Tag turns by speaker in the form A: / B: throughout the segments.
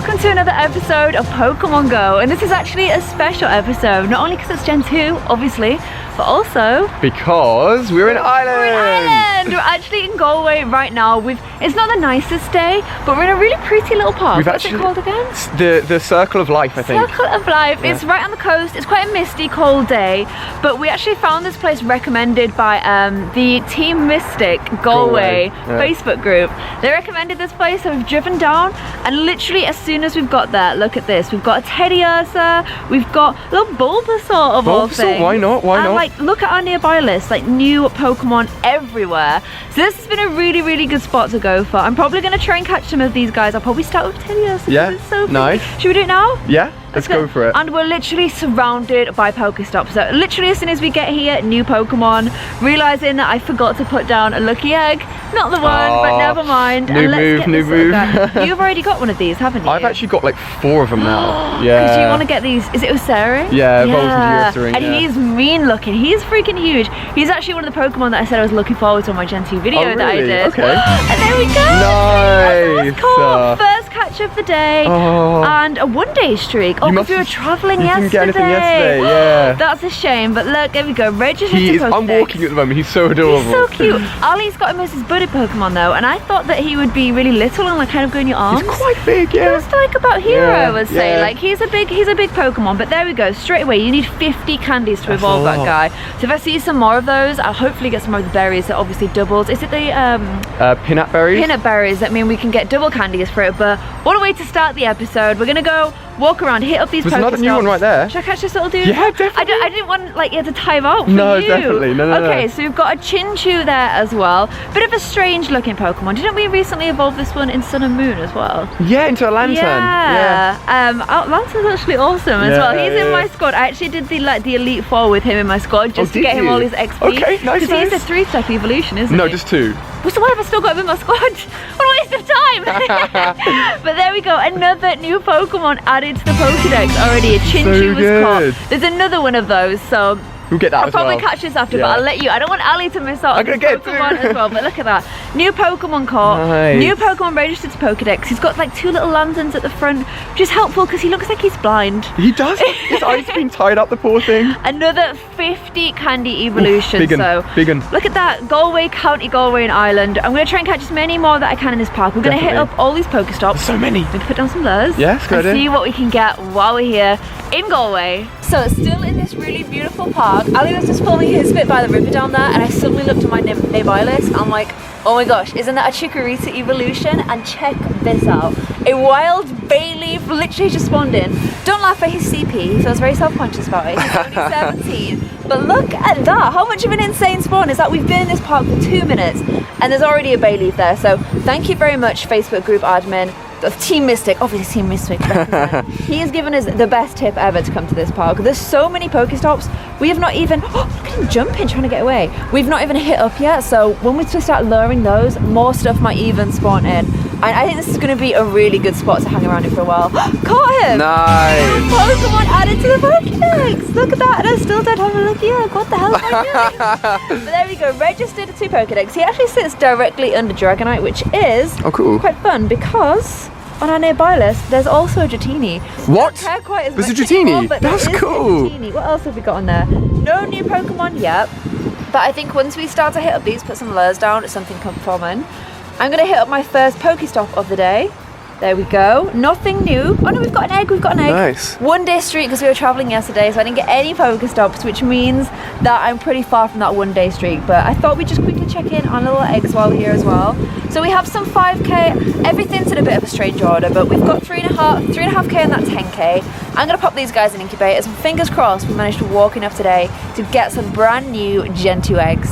A: welcome to another episode of Pokemon Go, and this is actually a special episode, not only because it's Gen 2, obviously, but also
B: because we're in Ireland.
A: We're in Ireland. We're actually in Galway right now. It's not the nicest day, but we're in a really pretty little park. What's it called again?
B: The Circle of Life, I think.
A: Circle of Life.
B: Yeah.
A: It's right on the coast. It's quite a misty, cold day, but we actually found this place recommended by the Team Mystic Galway Facebook group. They recommended this place, so we've driven down, and literally as soon as we've got there, look at this. We've got a Teddy Ursa, we've got a little Bulbasaur of all things.
B: Why not? Why not?
A: Like, look at our nearby list, like new Pokemon everywhere. So this has been a really, really good spot to go for. I'm probably going to try and catch some of these guys. I'll probably start with Teddy Ursa.
B: Yeah,
A: it's so
B: nice.
A: Should we do it now?
B: Yeah. Let's go for it.
A: And we're literally surrounded by Pokestops. So literally as soon as we get here, new Pokemon, realizing that I forgot to put down a lucky egg. Not the one, but never mind.
B: New move.
A: You've already got one of these, haven't you?
B: I've actually got like 4 of them now. Yeah.
A: Because you want to get these, is it Oseri?
B: Yeah, Voltron,
A: and he's mean looking. He's freaking huge. He's actually one of the Pokemon that I said I was looking forward to on my Gen 2 video that I did.
B: Okay.
A: And there we go.
B: Nice.
A: Cool. First catch of the day and a 1-day streak. Oh, because we were travelling yesterday.
B: Didn't get anything yesterday, yeah.
A: That's a shame, but look, there we go. Registered to Pokedex.
B: I'm walking at the moment, he's so adorable.
A: He's so cute. Ali's got him as his budded Pokemon though, and I thought that he would be really little and like kind of go in your arms.
B: He's quite big, yeah.
A: Just like about Hero, I would say.
B: Yeah.
A: Like he's a big Pokemon, but there we go. Straight away, you need 50 candies to evolve that guy. So if I see some more of those, I'll hopefully get some more of the berries that obviously doubles. Is it the
B: peanut berries?
A: Peanut berries that mean we can get double candies for it, but what a way to start the episode. We're gonna go walk around, hit up these Pokestops.
B: There's another new one right there.
A: Should I catch this little dude?
B: Yeah, definitely.
A: I didn't want like you to tie him out for
B: no,
A: you.
B: Definitely. No.
A: Okay, so we've got a Chinchou there as well. Bit of a strange looking Pokemon. Didn't we recently evolve this one in Sun and Moon as well?
B: Yeah, into a Lantern.
A: Yeah. Lantern's actually awesome as well. He's in my squad. I actually did the Elite Four with him in my squad just to get him all his XP.
B: Okay, nice.
A: Because he's a 3-step evolution, isn't he?
B: No, just 2.
A: So why have I still got him in my squad? What a waste of time! But there we go, another new Pokemon added to the Pokedex already. A Chinchou was caught. There's another one of those, so
B: we'll get that
A: I'll probably catch this after, but I'll let you. I don't want Ali to miss out on this Pokemon as well, but look at that. New Pokemon caught, new Pokemon registered to Pokedex. He's got like 2 little lanterns at the front, which is helpful because he looks like he's blind.
B: He does. His eyes have been tied up, the poor thing.
A: Another 50 candy evolution.
B: Big un.
A: Look at that, Galway, County Galway in Ireland. I'm going to try and catch as many more that I can in this park. We're going to hit up all these Pokestops.
B: So many.
A: We're going to put down some lures.
B: Yes,
A: and see what we can get while we're here in Galway. So still in this really beautiful park. Ali was just filming his bit by the river down there, and I suddenly looked at my nearby list. I'm like, oh my gosh, isn't that a Chikorita evolution? And check this out. A wild Bayleaf literally just spawned in. Don't laugh at his CP, he feels very self-conscious about it. He's only 17. But look at that, how much of an insane spawn is that? We've been in this park for 2 minutes and there's already a Bayleaf there. So thank you very much, Facebook group admin of Team Mystic, obviously Team Mystic. He has given us the best tip ever to come to this park. There's so many Pokestops. We have not even, look at him jumping, trying to get away. We've not even hit up yet, so when we start luring those, more stuff might even spawn in. And I think this is going to be a really good spot to hang around in for a while. Caught him!
B: Nice!
A: Pokemon added to the Pokedex! Look at that, and I still don't have a lucky egg. What the hell am I doing? But there we go, registered to Pokedex. He actually sits directly under Dragonite, which is quite fun because on our nearby list, there's also a Dratini.
B: What?
A: There's
B: a Dratini? That's cool.
A: What else have we got on there? No new Pokemon yet, but I think once we start to hit up these, put some lures down, it's something common. I'm going to hit up my first Pokestop of the day. There we go. Nothing new. Oh no, we've got an egg.
B: Nice.
A: 1-day streak because we were traveling yesterday, so I didn't get any Pokestops, which means that I'm pretty far from that 1-day streak. But I thought we'd just quickly check in on little eggs while we're here as well. So we have some 5k. Everything's in a bit of a strange order, but we've got 3.5k and that 10k. I'm going to pop these guys in incubators, and fingers crossed we managed to walk enough today to get some brand new Gen 2 eggs.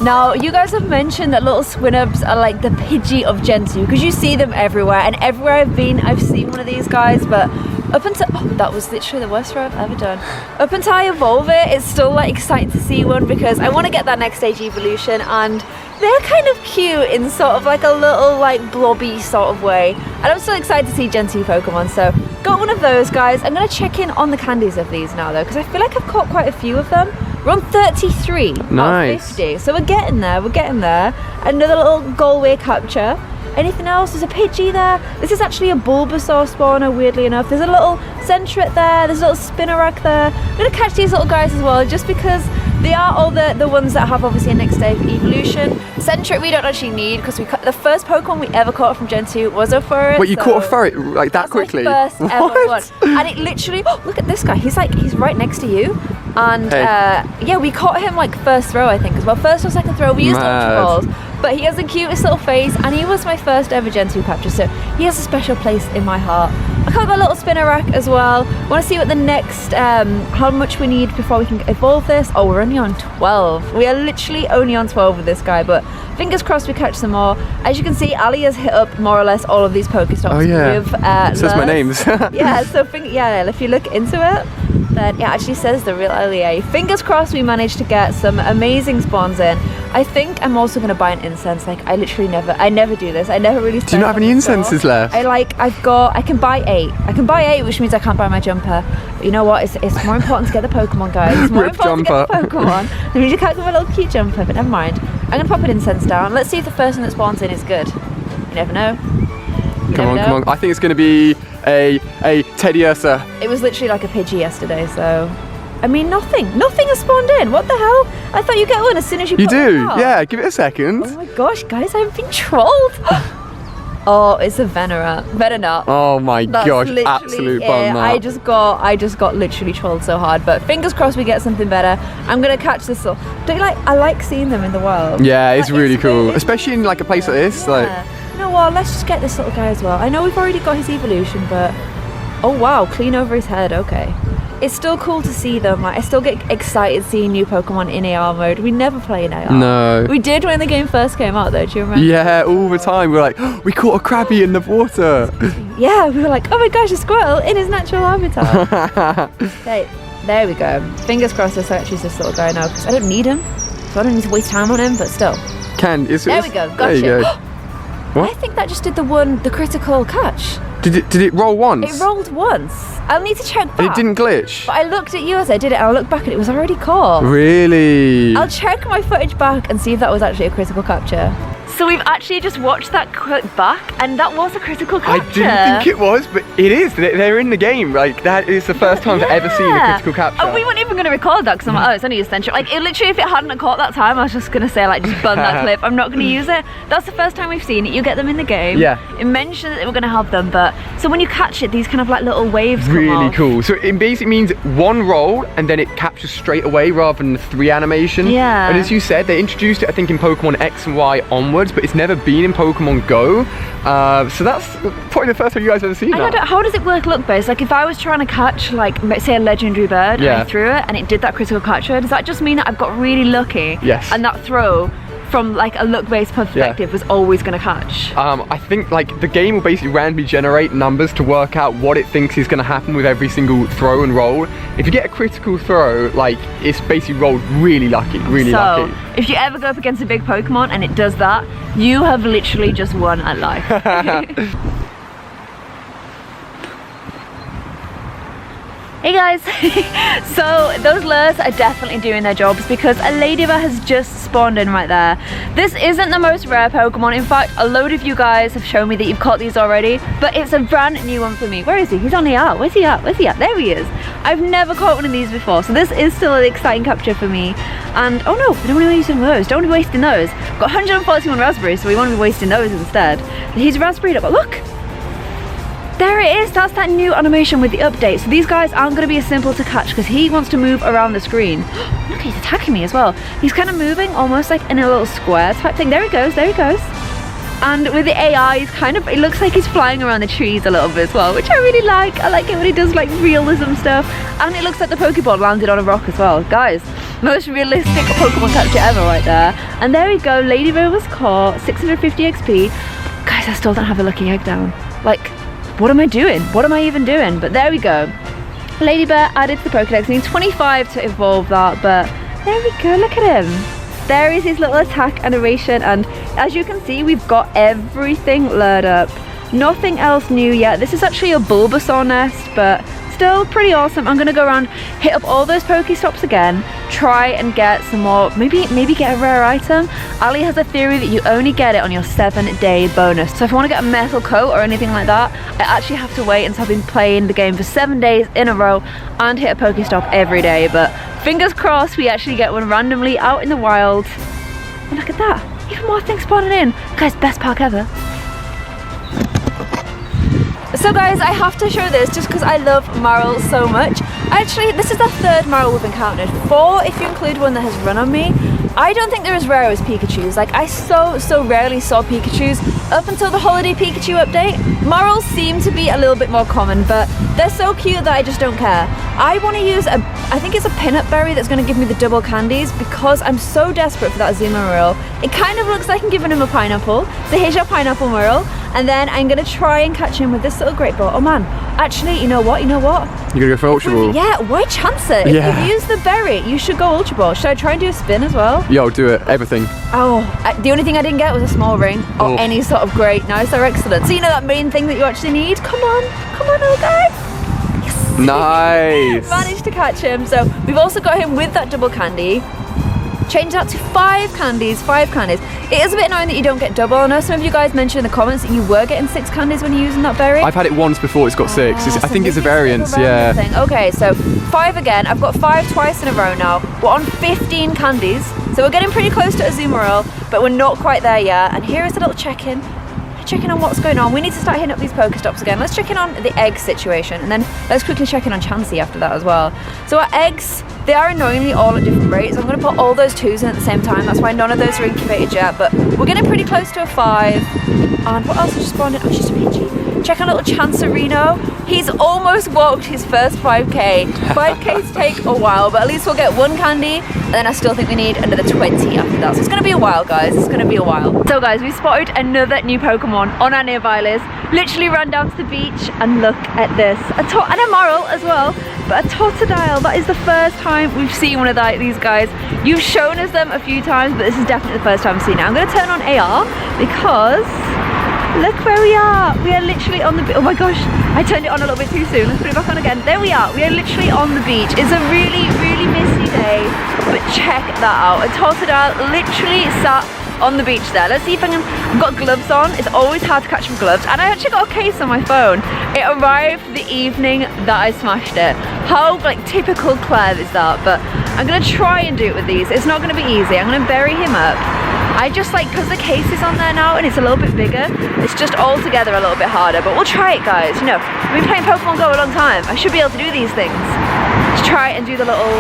A: Now, you guys have mentioned that little Swinubs are like the Pidgey of Gen 2 because you see them everywhere, and everywhere I've been, I've seen one of these guys, but Up until, that was literally the worst throw I've ever done. Up until I evolve it, it's still like exciting to see one because I want to get that next stage evolution, and they're kind of cute in sort of like a little like blobby sort of way. And I'm still excited to see Gen 2 Pokemon, so got one of those guys. I'm going to check in on the candies of these now though, because I feel like I've caught quite a few of them. We're on 33 out of 50, so we're getting there, Another little Galway capture. Anything else? There's a Pidgey there. This is actually a Bulbasaur spawner, weirdly enough. There's a little Sentret there. There's a little Spinarak there. I'm going to catch these little guys as well, just because they are all the ones that have obviously a next stage evolution. Sentret we don't actually need, because the first Pokemon we ever caught from Gen 2 was a Furret.
B: Wait, you caught a Furret like that quickly?
A: That's my first ever one. And it literally, look at this guy. He's right next to you. And yeah, we caught him like first throw, I think, as well. First or second throw. We used Ultra Balls. But he has the cutest little face, and he was my first ever Gen 2 capture, so he has a special place in my heart. I caught my little Spinarak as well. Want to see what the next, how much we need before we can evolve this. Oh, we're only on 12. We are literally only on 12 with this guy, but fingers crossed we catch some more. As you can see, Ali has hit up more or less all of these Pokestops.
B: Oh yeah,
A: with,
B: it says my names.
A: Yeah, so yeah, if you look into it, then it actually says the real LEA. Fingers crossed we managed to get some amazing spawns in. I think I'm also going to buy an incense. Like, I never do this. I never really
B: Do you not have any incenses left?
A: I can buy 8. I can buy 8, which means I can't buy my jumper. But you know what? It's more important to get the Pokemon, guys. It's more important to get the Pokemon. That means you can't get my little cute jumper, but never mind. I'm going to pop an incense down. Let's see if the first one that spawns in is good. You never know.
B: Come on. I think it's going to be a Teddy Ursa.
A: It was literally like a Pidgey yesterday, so... I mean, nothing has spawned in. What the hell? I thought you get one as soon as you put
B: do?
A: one out.
B: Yeah, give it a second.
A: Oh my gosh, guys, I've been trolled. Oh, it's a Venera. Better not.
B: Oh my gosh, absolute bum.
A: I just got literally trolled so hard, but fingers crossed we get something better. I'm gonna catch this. Don't you like? I like seeing them in the wild.
B: Yeah, it's really cool, especially in like a place like this.
A: Yeah.
B: Like,
A: you know what? Let's just get this little guy as well. I know we've already got his evolution, but oh wow, clean over his head. Okay. It's still cool to see them. Like, I still get excited seeing new Pokemon in AR mode. We never play in AR.
B: No.
A: We did when the game first came out though, do you remember?
B: Yeah, all the time. We were like, oh, we caught a Krabby in the water.
A: Yeah, we were like, oh my gosh, a Squirtle in his natural habitat. Okay, there we go. Fingers crossed this actually is this little guy now, because I don't need him. So I don't need to waste time on him, but still.
B: There we
A: go, gotcha.
B: There you go. What?
A: I think that just did the critical catch.
B: Did it roll once?
A: It rolled once. I'll need to check back.
B: It didn't glitch?
A: But I looked at you as I did it, and I looked back and it was already caught.
B: Really?
A: I'll check my footage back and see if that was actually a critical capture. So we've actually just watched that clip back, and that was a critical capture.
B: I didn't think it was, but it is. They're in the game. Like, that is the first time I've ever seen a critical capture.
A: And we weren't even going to record that because I'm like, oh, it's only a Sentret. Like, it literally, if it hadn't caught that time, I was just going to say, like, just burn that clip. I'm not going to use it. That's the first time we've seen it. You get them in the game.
B: Yeah.
A: It mentioned that they were going to have them, but so when you catch it, these kind of like little waves come
B: Really
A: off.
B: cool. So it basically means one roll and then it captures straight away rather than the 3 animation.
A: Yeah.
B: And as you said, they introduced it, I think, in Pokemon X and Y onwards, but it's never been in Pokemon Go. So that's probably the first time you guys have ever seen that.
A: How does it work look based? Like, if I was trying to catch, like, say a legendary bird and I threw it and it did that critical capture, does that just mean that I've got really lucky?
B: Yes.
A: And that throw from like a look-based perspective was always going to catch?
B: I think like the game will basically randomly generate numbers to work out what it thinks is going to happen with every single throw and roll. If you get a critical throw, like, it's basically rolled really lucky, lucky.
A: If you ever go up against a big Pokemon and it does that, you have literally just won at life. Hey guys! So those lures are definitely doing their jobs because a Ladybug has just spawned in right there. This isn't the most rare Pokemon. In fact, a load of you guys have shown me that you've caught these already, but it's a brand new one for me. Where is he? He's on the out. Where's he at? Where's he at? There he is. I've never caught one of these before, so this is still an exciting capture for me. And oh no, I don't want to be using those. Don't want to be wasting those. Got 141 raspberries, so we want to be wasting those instead. He's raspberried up, but look! There it is, that's that new animation with the update. So these guys aren't going to be as simple to catch because he wants to move around the screen. Look, he's attacking me as well. He's kind of moving almost like in a little square type thing. There he goes, there he goes. And with the AI, he's kind of, it looks like he's flying around the trees a little bit as well, which I really like. I like it when he does like realism stuff. And it looks like the Pokeball landed on a rock as well. Guys, most realistic Pokemon capture ever right there. And there we go, Ladybug was caught, 650 XP. Guys, I still don't have a lucky egg down. Like, what am I doing? What am I even doing? But there we go. Lady Bear added to the Pokedex. We need 25 to evolve that, but there we go, look at him. There is his little attack animation, and as you can see, we've got everything lured up. Nothing else new yet. This is actually a Bulbasaur nest, but still pretty awesome. I'm gonna go around, hit up all those Pokestops again, try and get some more, maybe get a rare item. Ali has a theory that you only get it on your 7-day bonus. So if I want to get a metal coat or anything like that, I actually have to wait until I've been playing the game for 7 days in a row and hit a Pokestop every day. But fingers crossed we actually get one randomly out in the wild. And look at that, even more things spawning in. Guys, best park ever. So guys, I have to show this just because I love Marl so much. Actually, this is the 3rd Marl we've encountered. 4 if you include one that has run on me. I don't think they're as rare as Pikachus. Like, I so rarely saw Pikachus up until the Holiday Pikachu update. Marls seem to be a little bit more common, but they're so cute that I just don't care. I want to use I think it's a peanut berry that's going to give me the double candies because I'm so desperate for that Azuma Marl. It kind of looks like I'm giving him a pineapple. So here's your pineapple Marl. And then I'm going to try and catch him with this little great ball. Oh man, actually, you know what? You're going
B: to go for Ultra Ball?
A: Yeah, why chance it?
B: Yeah.
A: If you use the berry, you should go Ultra Ball. Should I try and do a spin as well?
B: Yeah, I'll do it. Everything.
A: Oh, the only thing I didn't get was a small ring or any sort of great. Nice or excellent. So you know that main thing that you actually need? Come on, little guy. Yes.
B: Nice.
A: Managed to catch him. So we've also got him with that double candy. Change that to 5 candies, 5 candies. It is a bit annoying that you don't get double. I know some of you guys mentioned in the comments that you were getting 6 candies when you're using that berry.
B: I've had it once before, it's got 6. I think it's a variance, yeah.
A: Thing. Okay, so 5 again. I've got 5 twice in a row now. We're on 15 candies. So we're getting pretty close to Azumarill, but we're not quite there yet. And here is a little check-in. Checking on what's going on. We need to start hitting up these Pokestops again. Let's check in on the egg situation, and then let's quickly check in on Chansey after that as well. So our eggs, they are annoyingly all at different rates. I'm going to put all those 2s in at the same time. That's why none of those are incubated yet, but we're getting pretty close to a 5. And what else has just spawned in? Oh, it's just a Pidgey. Check on little Chancerino. He's almost walked his first 5k. 5ks take a while, but at least we'll get 1 candy, and then I still think we need another 20 after that. So it's going to be a while, guys. It's going to be a while. So guys, we spotted another new Pokemon on our nearby list. Literally ran down to the beach, and look at this. And a Marl as well, but a Totodile. That is the first time we've seen one of these guys. You've shown us them a few times, but this is definitely the first time I've seen it. I'm going to turn on AR because look where we are. We are literally on the beach. Oh my gosh, I turned it on a little bit too soon. Let's put it back on again. There we are. We are literally on the beach. It's a really misty day, but check that out. A Totodile literally sat on the beach there. Let's see if I can. I've got gloves on. It's always hard to catch with gloves, and I actually got a case on my phone. It arrived the evening that I smashed it. How typical Clare is that? But I'm gonna try and do it with these. It's not gonna be easy. I'm gonna bury him up. I just because the case is on there now and it's a little bit bigger, it's just all together a little bit harder, but we'll try it, guys. You know, I've been playing Pokemon Go a long time. I should be able to do these things. Let's try and do the little,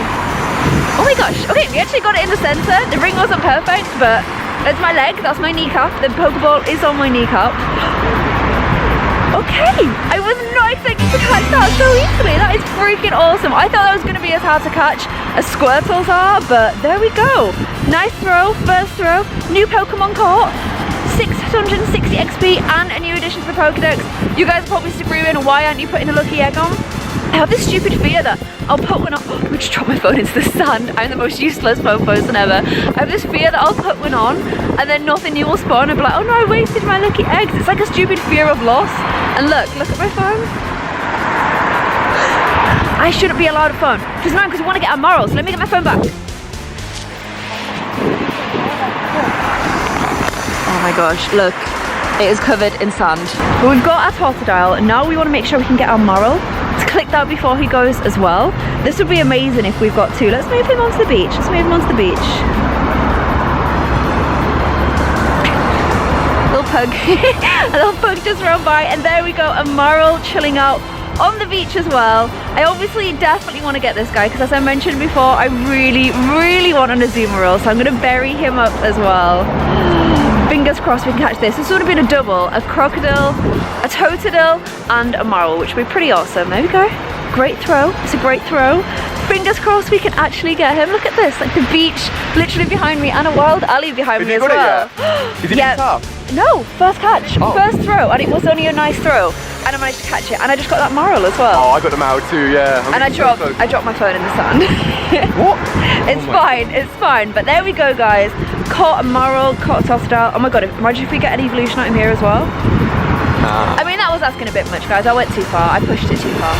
A: oh my gosh, okay, we actually got it in the center. The ring wasn't perfect, but that's my leg, that's my kneecap. The Pokeball is on my kneecap. Okay, I was not expecting to catch that so easily. That is freaking awesome. I thought that was going to be as hard to catch as Squirtles are, but there we go. Nice throw, first throw, new Pokemon caught, 660 XP and a new addition to the Pokedex. You guys are probably screaming, why aren't you putting a lucky egg on? I have this stupid fear that I'll put one on. Oh, I just dropped my phone into the sand. I'm the most useless phone person ever. I have this fear that I'll put one on and then nothing new will spawn. I'll be like, oh no, I wasted my lucky eggs. It's like a stupid fear of loss. And look at my phone. I shouldn't be allowed a phone. Just now, because we want to get our morals. Let me get my phone back. Oh my gosh, look. It is covered in sand. But we've got our Totodile, and now we want to make sure we can get our Moral. Let's click that before he goes as well. This would be amazing if we've got 2. Let's move him onto the beach. Let's move him onto the beach. Little pug. A little pug just ran by, and there we go, a Moral chilling out on the beach as well. I obviously definitely want to get this guy because, as I mentioned before, I really want an Azumarill, so I'm going to bury him up as well. Fingers crossed we can catch this. This would have been a double, a Crocodile, a Totodile, and a Marl, which would be pretty awesome. There we go. Great throw. It's a great throw. Fingers crossed we can actually get him. Look at this, like the beach literally behind me and a wild alley behind me as well.
B: Is it tough?
A: No, first catch, first throw, and it was only a nice throw. and I managed to catch it, and I just got that marl as well.
B: Oh, I got them out too, yeah.
A: And I dropped my phone in the sand.
B: What?
A: It's fine. But there we go, guys. Caught a marl, caught a tostadile. Oh my god, imagine if we get an evolution item here as well. I mean, that was asking a bit much, guys. I went too far. I pushed it too far.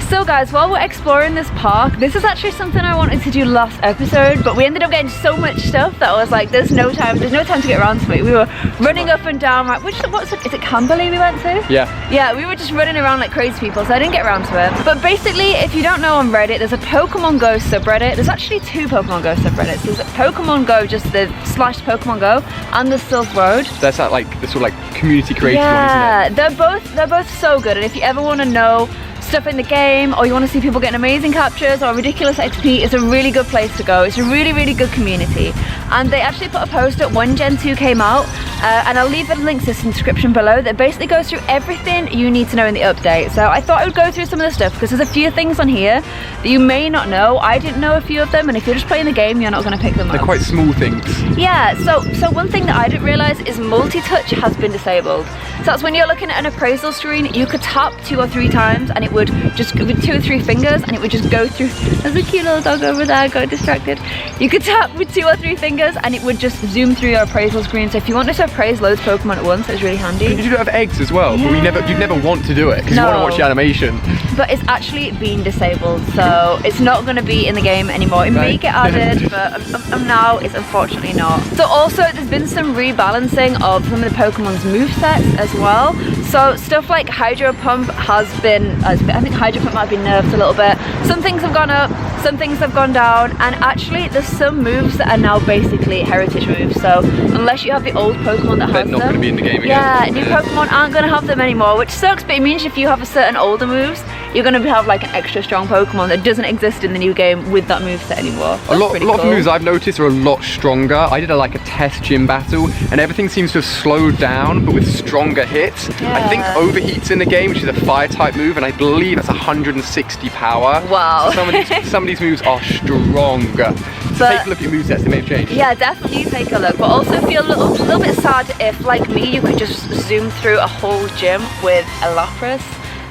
A: So guys, while we're exploring this park, this is actually something I wanted to do last episode, but we ended up getting so much stuff that I was like, there's no time to get around to it. We were running up and down, right? Is it Camberley we went to? Yeah, we were just running around like crazy people, so I didn't get around to it. But basically, if you don't know on Reddit, there's a Pokemon Go subreddit. There's actually two Pokemon Go subreddits. There's Pokemon Go, just the / Pokemon Go, and the Silk Road.
B: That's that like the sort of like community created one, isn't it?
A: They're both so good, and if you ever want to know stuff in the game, or you want to see people getting amazing captures or ridiculous XP, it's a really good place to go. It's a really good community, and they actually put a post up when Gen 2 came out, and I'll leave the links in the description below, that basically goes through everything you need to know in the update. So I thought I would go through some of the stuff, because there's a few things on here that you may not know. I didn't know a few of them, and if you're just playing the game, you're not going to pick them up.
B: They're quite small things.
A: Yeah, so one thing that I didn't realise is multi-touch has been disabled. So that's when you're looking at an appraisal screen, you could tap 2 or 3 times, and it would just, with 2 or 3 fingers, and it would just go through. There's a cute little dog over there, I got distracted. You could tap with 2 or 3 fingers, and it would just zoom through your appraisal screen. So if you wanted to appraise loads of Pokemon at once, it's really handy.
B: You do have eggs as well, but you'd never want to do it, because you want to watch the animation.
A: But it's actually been disabled, so it's not going to be in the game anymore. It may get added, but now it's unfortunately not. So also, there's been some rebalancing of some of the Pokemon's movesets as well. So stuff like Hydro Pump has been, I think Hydro Pump might have been nerfed a little bit. Some things have gone up, some things have gone down, and actually there's some moves that are now basically heritage moves. So unless you have the old Pokemon that has them,
B: they're not going to be in the game again.
A: Yeah, new Pokemon aren't going to have them anymore, which sucks, but it means if you have a certain older moves, you're going to have like an extra strong Pokemon that doesn't exist in the new game with that moveset anymore.
B: A lot of moves I've noticed are a lot stronger. I did a test gym battle, and everything seems to have slowed down, but with stronger hits.
A: Yeah.
B: I think Overheat's in the game, which is a fire type move, and I believe that's 160 power.
A: Wow.
B: So some of these moves are stronger. So take a look at your movesets, they may have changed.
A: Yeah, definitely take a look, but also feel a little bit sad if, like me, you could just zoom through a whole gym with a Lapras.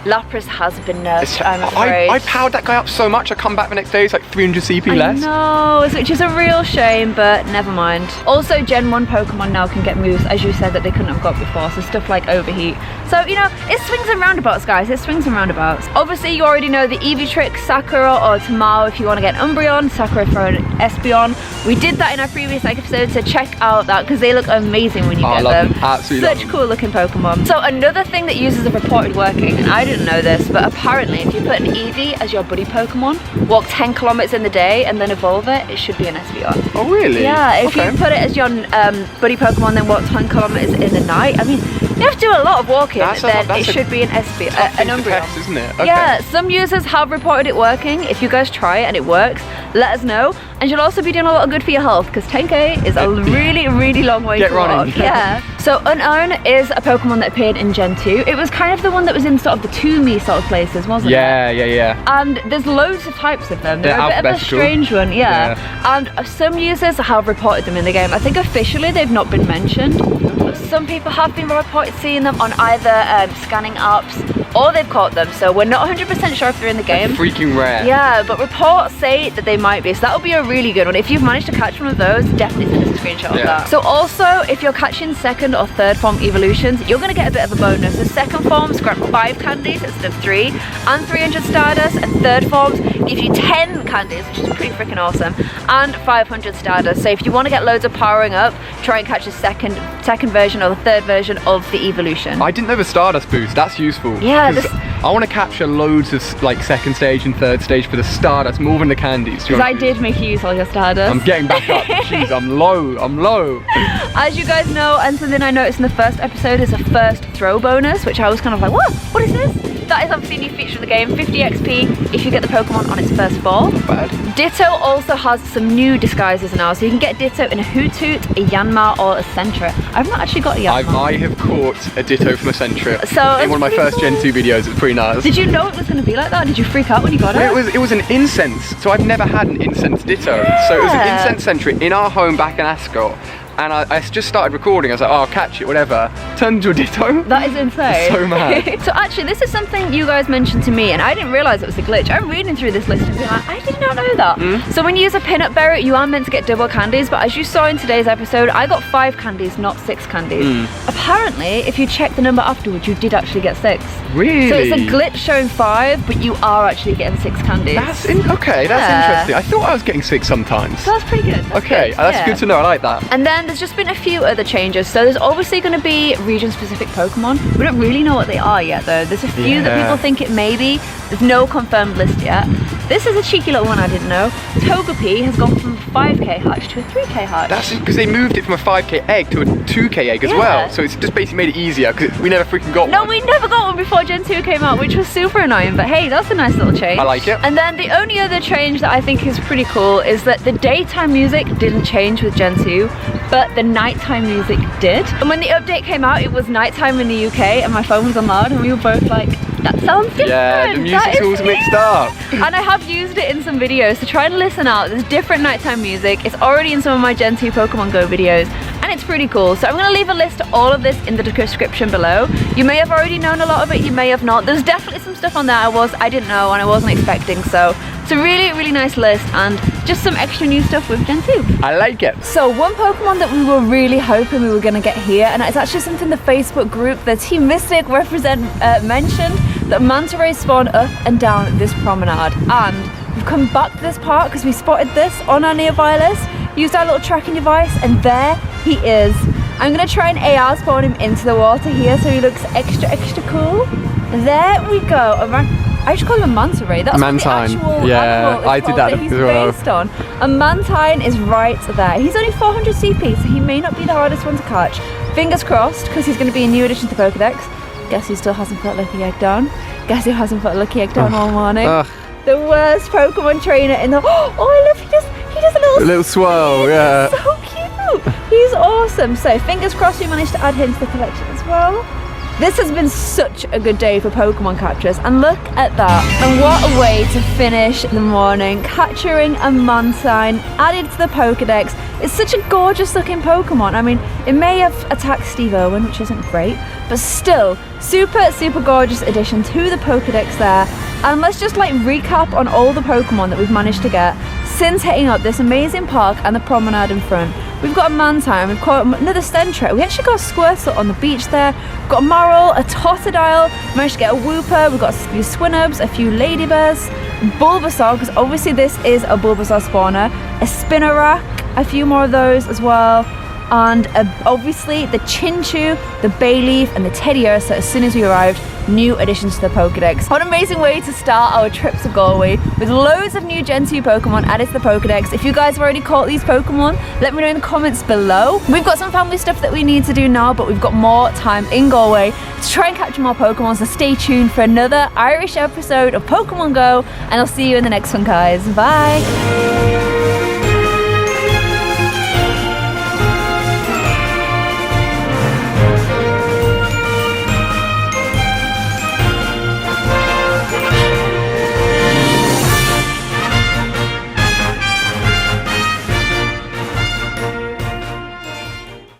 A: Lapras has been nerfed, I'm afraid.
B: I powered that guy up so much, I come back the next day, it's like 300 CP less.
A: No, which is a real shame, but never mind. Also, Gen 1 Pokemon now can get moves, as you said, that they couldn't have got before, so stuff like Overheat. So, you know, it swings and roundabouts, guys, it swings and roundabouts. Obviously, you already know the Eevee trick, Sakura or Tamao if you want to get an Umbreon, Sakura for an Espeon. We did that in our previous episode, so check out that, because they look amazing when you get them.
B: Absolutely.
A: Such cool looking Pokemon. So another thing that users have reported working, and I didn't know this, but apparently if you put an Eevee as your buddy Pokemon, walk 10 kilometers in the day and then evolve it, it should be an Espeon.
B: Oh really?
A: Yeah, if you put it as your buddy Pokemon, then walk 10 kilometers in the night, I mean, you have to do a lot of walking, then it should be an Espeon, an Umbreon.
B: Test, isn't it? Okay.
A: Yeah, some users have reported it working. If you guys try it and it works, let us know. And you'll also be doing a lot of good for your health, because 10k is a really long way to walk. Yeah. So Unown is a Pokemon that appeared in Gen 2. It was kind of the one that was in sort of the Toomey sort of places, wasn't it?
B: Yeah.
A: And there's loads of types of them. They're a bit of a strange one, yeah. And some users have reported them in the game. I think officially they've not been mentioned, but some people have been reported seeing them on either scanning apps, or they've caught them. So we're not 100% sure if they're in the game.
B: They're freaking rare.
A: Yeah, but reports say that they might be. So that would be a really good one. If you've managed to catch one of those, definitely send us a screenshot of that. So also, if you're catching second or third form evolutions, you're going to get a bit of a bonus. So second forms grant 5 candies instead of 3, and 300 Stardust, and third forms give you 10 candies, which is pretty freaking awesome, and 500 Stardust. So if you want to get loads of powering up, try and catch a second version or the third version of the evolution.
B: I didn't know the Stardust boost, that's useful.
A: Yeah, Yeah,
B: 'Cause I want to capture loads of like second stage and third stage for the Stardust more than the candies.
A: Because I did make you use all your Stardust.
B: I'm getting back up. Jeez, I'm low.
A: As you guys know, and something I noticed in the first episode is a first throw bonus, which I was kind of like, what is this? That is obviously a new feature of the game, 50 XP if you get the Pokemon on its first fall.
B: Not bad.
A: Ditto also has some new disguises now, so you can get Ditto in a Hoothoot, a Yanma, or a Sentret. I've not actually got a Yanma.
B: I have caught a Ditto from a Sentret
A: So
B: in one of my first
A: cool.
B: Gen 2 videos. It's pretty nice.
A: Did you know it was going to be like that? Did you freak out when you got it?
B: It was an incense, so I've never had an incense Ditto. So it was an incense Sentret in our home back in Ascot. And I just started recording. I was like, oh, I'll catch it, whatever. Turned into a Ditto.
A: That is insane.
B: So mad.
A: So actually, this is something you guys mentioned to me, and I didn't realise it was a glitch. I'm reading through this list and being like, I did not know that. So when you use a peanut berry, you are meant to get double candies, but as you saw in today's episode, I got 5 candies, not 6 candies. Apparently, if you check the number afterwards, you did actually get 6.
B: Really?
A: So it's a glitch showing 5, but you are actually getting 6 candies.
B: Okay, that's interesting. I thought I was getting 6 sometimes.
A: So that's pretty good.
B: That's good to know. I like that.
A: And then there's just been a few other changes. So there's obviously going to be region-specific Pokemon. We don't really know what they are yet, though. There's a few that people think it may be. There's no confirmed list yet. This is a cheeky little one I didn't know. Togepi has gone from 5k hatch to a 3k hatch.
B: That's because they moved it from a 5k egg to a 2k egg as well. So it's just basically made it easier because we never freaking got one.
A: No, we never got one before Gen 2 came out, which was super annoying. But hey, that's a nice little change.
B: I like it.
A: And then the only other change that I think is pretty cool is that the daytime music didn't change with Gen 2, but the nighttime music did. And when the update came out, it was nighttime in the UK and my phone was on loud and we were both like, that sounds different.
B: Yeah, the music's all mixed up.
A: And I have used it in some videos, so try and listen out. There's different nighttime music. It's already in some of my Gen 2 Pokemon Go videos, and it's pretty cool. So I'm going to leave a list of all of this in the description below. You may have already known a lot of it, you may have not. There's definitely some stuff on there I didn't know and I wasn't expecting, so it's a really, really nice list and just some extra new stuff with Gen 2.
B: I like it.
A: So one Pokemon that we were really hoping we were going to get here, and it's actually something the Facebook group, the Team Mystic mentioned, that manta rays spawn up and down this promenade. And we've come back to this part because we spotted this on our nearby list, used our little tracking device, and there he is. I'm going to try and AR spawn him into the water here so he looks extra cool. There we go. I just call him a manta ray. That's what the actual animal is
B: I did that
A: he's
B: as well.
A: based on. A mantine is right there. He's only 400 CP, so he may not be the hardest one to catch. Fingers crossed, because he's going to be a new addition to Pokedex. Guess who still hasn't put a lucky egg down? Guess who hasn't put a lucky egg down all morning? The worst Pokemon trainer in the... Oh, I love he does a little
B: swirl, yeah.
A: So cute. He's awesome. So fingers crossed we managed to add him to the collection as well. This has been such a good day for Pokemon captures, and look at that. And what a way to finish the morning, capturing a Mantine added to the Pokedex. It's such a gorgeous looking Pokemon. I mean, it may have attacked Steve Irwin, which isn't great, but still, super gorgeous addition to the Pokedex there. And let's just like recap on all the Pokemon that we've managed to get since hitting up this amazing park and the promenade in front. We've got a Mantine, we've got another Sentret, we actually got a Squirtle on the beach there, we've got a Marl, a Totodile, managed to get a Wooper, we've got a few Swinubs, a few Ladybirds, Bulbasaur, because obviously this is a Bulbasaur spawner, a Spinarak, a few more of those as well, and obviously the Chinchou, the Bayleaf, and the Teddiursa as soon as we arrived, new additions to the Pokedex. What an amazing way to start our trip to Galway with loads of new Gen 2 Pokemon added to the Pokedex. If you guys have already caught these Pokemon, let me know in the comments below. We've got some family stuff that we need to do now, but we've got more time in Galway to try and capture more Pokemon, so stay tuned for another Irish episode of Pokemon Go, and I'll see you in the next one, guys. Bye!